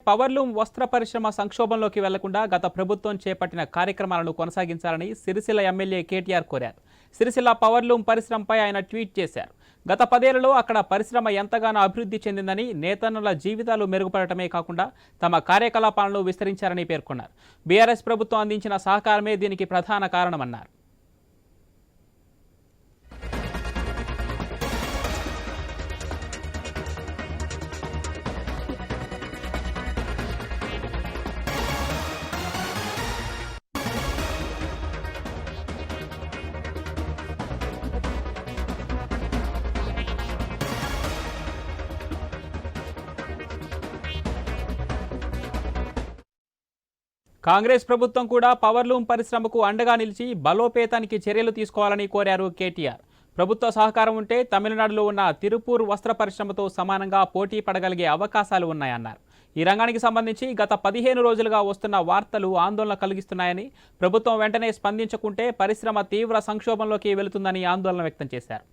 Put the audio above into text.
Powerloom వస్త్ర పరిశ్రమ సంక్షోభంలోకి వెళ్లకుండా గత ప్రభుత్వం చేపట్టిన కార్యక్రమాలను కొనసాగించాలని సిరిసిల్ల ఎమ్మెల్యే కేటీఆర్ కోరారు. సిరిసిల్ల పవర్లూమ్ పరిశ్రమపై ఆయన ట్వీట్ చేశారు. గత 10 ఏళ్లలో అక్కడ పరిశ్రమ ఎంతగానో అభివృద్ధి చెందిందని, నేతన్నల జీవితాలు మెరుగుపడటమే కాకుండా తమ కార్యకలాపాలను విస్తరించారని పేర్కొన్నారు. బీఆర్ఎస్ ప్రభుత్వం అందించిన సహకారమే దీనికి ప్రధాన కారణమన్నారు. కాంగ్రెస్ ప్రభుత్వం కూడా పవర్లూమ్ పరిశ్రమకు అండగా నిలిచి బలోపేతానికి చర్యలు తీసుకోవాలని కోరారు కేటీఆర్. ప్రభుత్వ సహకారం ఉంటే తమిళనాడులో ఉన్న తిరుపూర్ వస్త్ర పరిశ్రమతో సమానంగా పోటీ పడగలిగే అవకాశాలు ఉన్నాయన్నారు. ఈ రంగానికి సంబంధించి గత 15 రోజులుగా వస్తున్న వార్తలు ఆందోళన కలిగిస్తున్నాయని, ప్రభుత్వం వెంటనే స్పందించకుంటే పరిశ్రమ తీవ్ర సంక్షోభంలోకి వెళుతుందని ఆందోళన వ్యక్తం చేశారు.